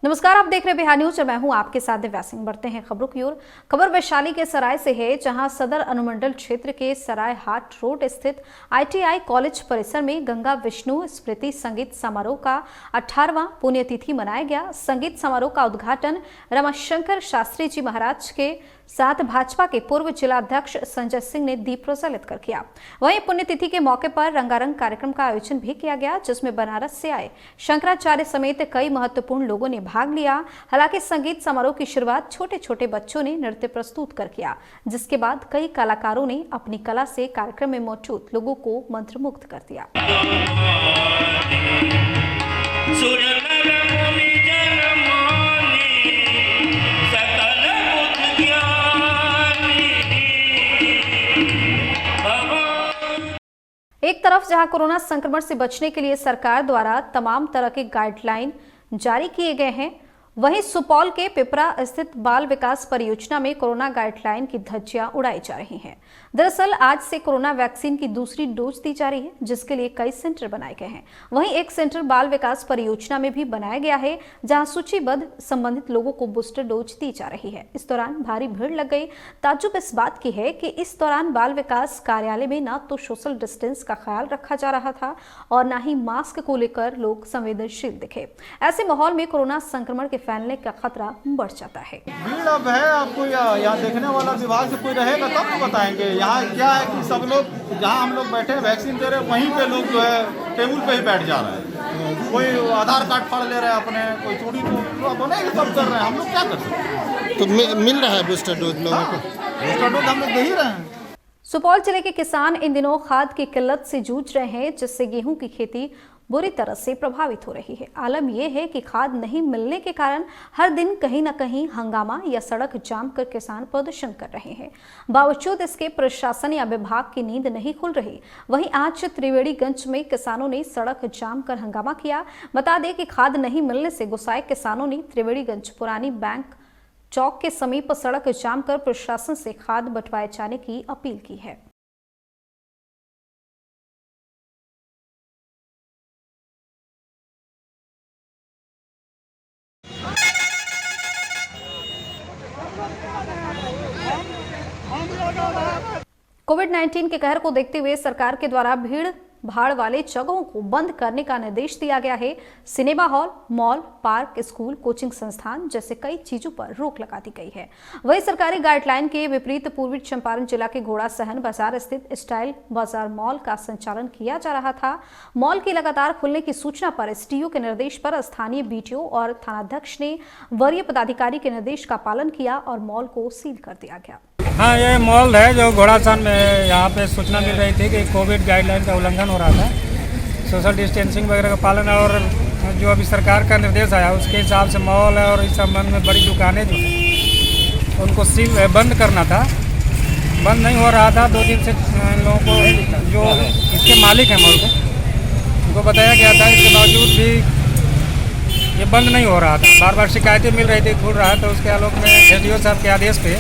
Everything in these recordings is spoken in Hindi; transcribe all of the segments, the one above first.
नमस्कार, आप देख रहे बिहार न्यूज और मैं हूं आपके साथ दिव्या सिंह। बढ़ते हैं खबरों की ओर। खबर वैशाली के सराय से है, जहां सदर अनुमंडल क्षेत्र के सराय हाट रोड स्थित ITI कॉलेज परिसर में गंगा विष्णु स्मृति संगीत समारोह का 18वां पुण्यतिथि मनाया गया। संगीत समारोह का उद्घाटन रमाशंकर शास्त्री जी महाराज के साथ भाजपा के पूर्व जिलाध्यक्ष संजय सिंह ने दीप प्रज्वलित कर किया। वहीं पुण्यतिथि के मौके पर रंगारंग कार्यक्रम का आयोजन भी किया गया, जिसमें बनारस से आए शंकराचार्य समेत कई महत्वपूर्ण लोगों ने भाग लिया। हालांकि संगीत समारोह की शुरुआत छोटे छोटे बच्चों ने नृत्य प्रस्तुत कर किया, जिसके बाद कई कलाकारों ने अपनी कला से कार्यक्रम में मौजूद लोगों को मंत्रमुग्ध कर दिया। एक तरफ जहां कोरोना संक्रमण से बचने के लिए सरकार द्वारा तमाम तरह के गाइडलाइन जारी किए गए हैं, वहीं सुपौल के पिपरा स्थित बाल विकास परियोजना में कोरोना गाइडलाइन की धज्जियां उड़ाई जा रही हैं। दरअसल आज से कोरोना वैक्सीन की दूसरी डोज दी जा रही है, जिसके लिए कई सेंटर बनाए गए हैं। वहीं एक सेंटर बाल विकास परियोजना में भी बनाया गया है, जहां सूचीबद्ध संबंधित लोगों को बूस्टर डोज दी जा रही है। इस दौरान भारी भीड़ लग गई। ताज्जुब इस बात की है कि इस दौरान बाल विकास कार्यालय में न तो सोशल डिस्टेंस का ख्याल रखा जा रहा था और न ही मास्क को लेकर लोग संवेदनशील दिखे। ऐसे माहौल में कोरोना संक्रमण के फैलने का खतरा बढ़ जाता है। भीड़ अब है, आपको यहाँ देखने वाला विभाग से कोई रहेगा तब तो बताएंगे। यहाँ क्या है कि सब लोग जहाँ हम लोग बैठे वैक्सीन दे रहे हैं, वहीं पे लोग जो है टेबल पे ही बैठ जा रहे हैं। कोई आधार कार्ड फाड़ ले रहे हैं अपने, कोई चोरी तो बने सब कर रहे हैं। हम लोग क्या कर सकते हैं? तो मिल रहा है बूस्टर डोज लोगों को? बूस्टर डोज हम लोग दे ही रहे हैं। सुपौल जिले के किसान इन दिनों खाद की किल्लत से जूझ रहे हैं, जिससे गेहूं की खेती बुरी तरह से प्रभावित हो रही है। आलम यह है कि खाद नहीं मिलने के कारण हर दिन कहीं न कहीं हंगामा या सड़क जाम कर किसान प्रदर्शन कर रहे हैं। बावजूद इसके प्रशासन या विभाग की नींद नहीं खुल रही। वहीं आज त्रिवेणीगंज में किसानों ने सड़क जाम कर हंगामा किया। बता दें कि खाद नहीं मिलने से गुस्साए किसानों ने त्रिवेणीगंज पुरानी बैंक चौक के समीप सड़क जाम कर प्रशासन से खाद बंटवाए जाने की अपील की है। कोविड-19 के कहर को देखते हुए सरकार के द्वारा भीड़ भाड़ वाले जगहों को बंद करने का निर्देश दिया गया है। Cinema hall, mall, park, school, coaching संस्थान जैसे कई चीजों पर रोक लगा दी गई है। वहीं सरकारी गाइडलाइन के विपरीत पूर्वी चंपारण जिला के घोड़ा सहन बाजार स्थित स्टाइल बाजार मॉल का संचालन किया जा रहा था। मॉल के लगातार खुलने की सूचना पर SDO के निर्देश पर स्थानीय BDO और थानाध्यक्ष ने वरीय पदाधिकारी के निर्देश का पालन किया और मॉल को सील कर दिया गया। हाँ, ये मॉल है जो घोड़ासान में है। यहाँ पे सूचना मिल रही थी कि कोविड गाइडलाइन का उल्लंघन हो रहा था, सोशल डिस्टेंसिंग वगैरह का पालन, और जो अभी सरकार का निर्देश आया उसके हिसाब से मॉल और इस संबंध में बड़ी दुकानें जो हैं उनको सील बंद करना था। बंद नहीं हो रहा था। 2 दिन से लोगों को, जो इसके मालिक हैं मॉल को, उनको बताया गया था। इसके बावजूद भी ये बंद नहीं हो रहा था। बार बार शिकायतें मिल रही थी खुल रहा है, तो उसके आलोक में SDO साहब के आदेश पे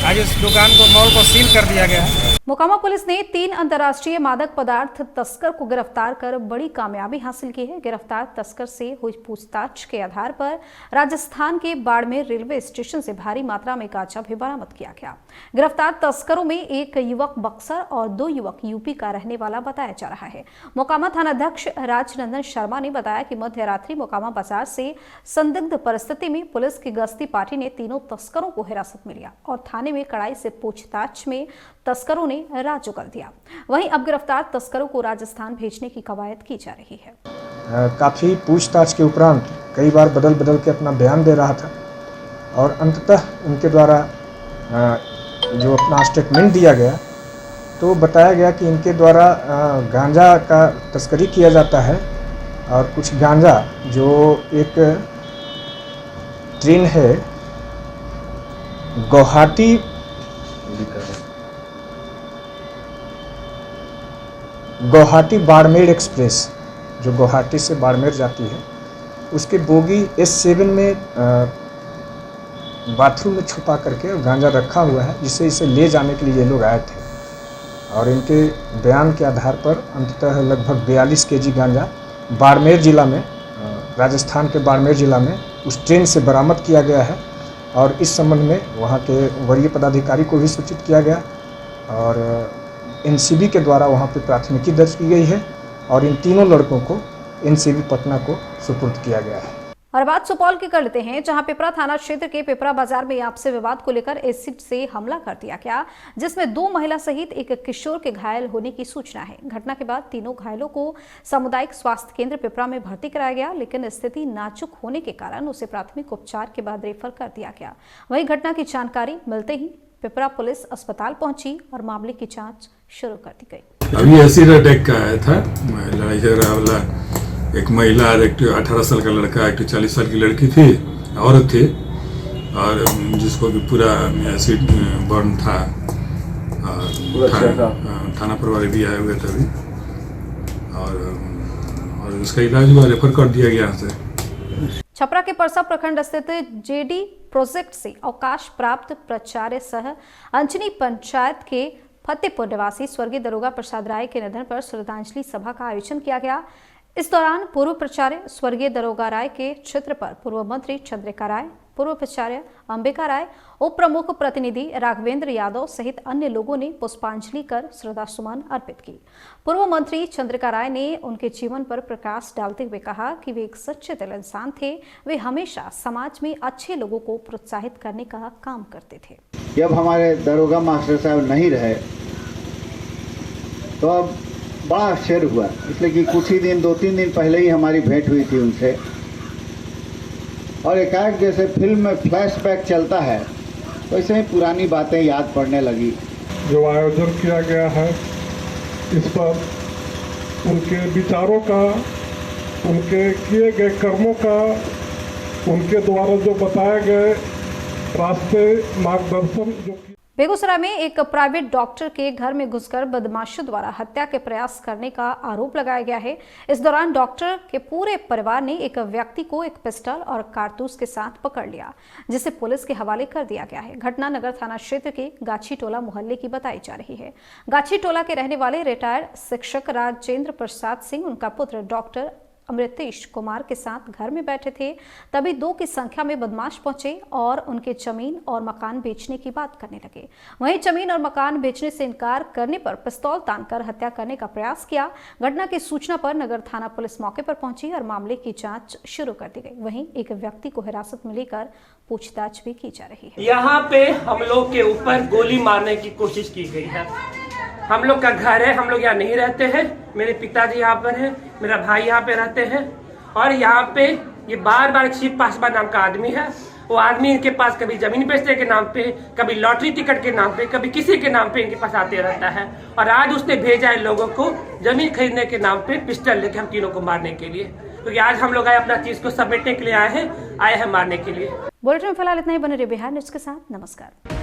आज इस दुकान को, मॉल को सील कर दिया गया है। मोकामा पुलिस ने 3 अंतर्राष्ट्रीय मादक पदार्थ तस्कर को गिरफ्तार कर बड़ी कामयाबी हासिल की है। गिरफ्तार तस्कर से हुई पूछताछ के आधार पर राजस्थान के बाड़मेर रेलवे स्टेशन से भारी मात्रा में गांजा भी बरामद किया गया। गिरफ्तार तस्करों में एक युवक बक्सर और 2 युवक यूपी का रहने वाला बताया जा रहा है। मोकामा थानाध्यक्ष राजनंदन शर्मा ने बताया कि मध्य रात्रि मोकामा बाजार से संदिग्ध परिस्थिति में पुलिस की गश्ती पार्टी ने तीनों तस्करों को हिरासत में लिया और थाने में कड़ाई से पूछताछ में तस्करों ने राजू कर दिया। वहीं अब गिरफ्तार तस्करों को राजस्थान भेजने की कवायद की जा रही है। काफ़ी पूछताछ के उपरांत कई बार बदल के अपना बयान दे रहा था और अंततः उनके द्वारा जो अपना स्टेटमेंट दिया गया तो बताया गया कि इनके द्वारा गांजा का तस्करी किया जाता है और कुछ गांजा जो एक ट्रेन है गुवाहाटी बाड़मेर एक्सप्रेस, जो गुवाहाटी से बाड़मेर जाती है, उसके बोगी S7 में बाथरूम में छुपा करके गांजा रखा हुआ है, जिसे इसे ले जाने के लिए ये लोग आए थे। और इनके बयान के आधार पर अंततः लगभग 42 kg गांजा बाड़मेर जिला में, राजस्थान के बाड़मेर जिला में उस ट्रेन से बरामद किया गया है और इस संबंध में वहाँ के वरीय पदाधिकारी को भी सूचित किया गया और एनसीबी के द्वारा वहाँ पे प्राथमिकी दर्ज की गई है और इन तीनों लड़कों को एनसीबी पटना को सुपुर्द किया गया है। और बात सुपौल की कर लेते हैं, जहां पिपरा थाना क्षेत्र के पिपरा बाजार में आपसी विवाद को लेकर एसिड से हमला कर दिया गया, जिसमें 2 महिला सहित एक किशोर के घायल होने की सूचना है। घटना के बाद तीनों घायलों को सामुदायिक स्वास्थ्य केंद्र पिपरा में भर्ती कराया गया, लेकिन स्थिति नाजुक होने के कारण उसे प्राथमिक उपचार के बाद रेफर कर दिया गया। वहीं घटना की जानकारी मिलते ही पिपरा पुलिस अस्पताल पहुंची और मामले की जाँच शुरू कर दी गई। अभी एसिड अटैक का आया था, लड़ाई झगड़ा वाला एक महिला और एक 18 साल का लड़का, एक 40 साल की लड़की थी, औरत थी, और जिसको कि पूरा एसिड बर्न था। थाना प्रभारी भी आए हुए थे अभी और उसका इलाज हुआ, रेफर कर दिया गया यहाँ से। छपरा के परसा प्रखंड स्थित जेडी प्रोजेक्ट से अवकाश प्राप्त प्राचार्य सह अंजनी पंचायत के फतेहपुर निवासी स्वर्गीय दरोगा प्रसाद राय के निधन पर श्रद्धांजलि सभा का आयोजन किया गया। इस दौरान पूर्व प्राचार्य स्वर्गीय दरोगा राय के चित्र पर पूर्व मंत्री चंद्रिका राय, पूर्व प्राचार्य अंबिका राय, उप प्रमुख प्रतिनिधि राघवेंद्र यादव सहित अन्य लोगों ने पुष्पांजलि कर श्रद्धासुमन अर्पित की। पूर्व मंत्री चंद्रिका राय ने उनके जीवन पर प्रकाश डालते हुए कहा कि वे एक सच्चे दिल इंसान थे। वे हमेशा समाज में अच्छे लोगों को प्रोत्साहित करने का काम करते थे। जब हमारे दरोगा मास्टर साहब नहीं रहे तो अब बड़ा आश्चर्य हुआ, इसलिए कि कुछ ही दिन 2-3 दिन पहले ही हमारी भेंट हुई थी उनसे, और एकाएक जैसे फिल्म में फ्लैशबैक चलता है वैसे ही पुरानी बातें याद पड़ने लगी। जो आयोजन किया गया है इस पर उनके विचारों का, उनके किए गए कर्मों का, उनके द्वारा जो बताए गए रास्ते मार्गदर्शन जो बेगूसराय में एक प्राइवेट डॉक्टर के घर में घुसकर बदमाशों द्वारा हत्या के प्रयास करने का आरोप लगाया गया है। इस दौरान डॉक्टर के पूरे परिवार ने एक व्यक्ति को एक पिस्टल और कारतूस के साथ पकड़ लिया, जिसे पुलिस के हवाले कर दिया गया है। घटना नगर थाना क्षेत्र के गाछी टोला मोहल्ले की बताई जा रही है। गाछी टोला के रहने वाले रिटायर्ड शिक्षक राजेंद्र प्रसाद सिंह उनका पुत्र डॉक्टर अमृतेश कुमार के साथ घर में बैठे थे, तभी 2 की संख्या में बदमाश पहुंचे और उनके जमीन और मकान बेचने की बात करने लगे। वहीं जमीन और मकान बेचने से इनकार करने पर पिस्तौल तानकर हत्या करने का प्रयास किया। घटना की सूचना पर नगर थाना पुलिस मौके पर पहुंची और मामले की जांच शुरू कर दी गई। वहीं एक व्यक्ति को हिरासत में लेकर पूछताछ भी की जा रही है। यहाँ पे हम लोग के ऊपर गोली मारने की कोशिश की गई है। हम लोग का घर है, हम लोग यहाँ नहीं रहते हैं। मेरे पिताजी यहाँ पर है, मेरा भाई यहाँ पे रहते हैं, और यहाँ पे ये बार शिव पासवान नाम का आदमी है। वो आदमी इनके पास कभी जमीन बेचने के नाम पे, कभी लॉटरी टिकट के नाम पे, कभी किसी के नाम पे इनके पास आते रहता है। और आज उसने भेजा है लोगों को जमीन खरीदने के नाम पे पिस्टल लेके हम तीनों को मारने के लिए, क्योंकि आज हम लोग आए अपना चीज को समेटने के लिए आए हैं मारने के लिए। बुलेटिन में फिलहाल इतना ही। बने रहिए बिहार न्यूज के साथ। नमस्कार।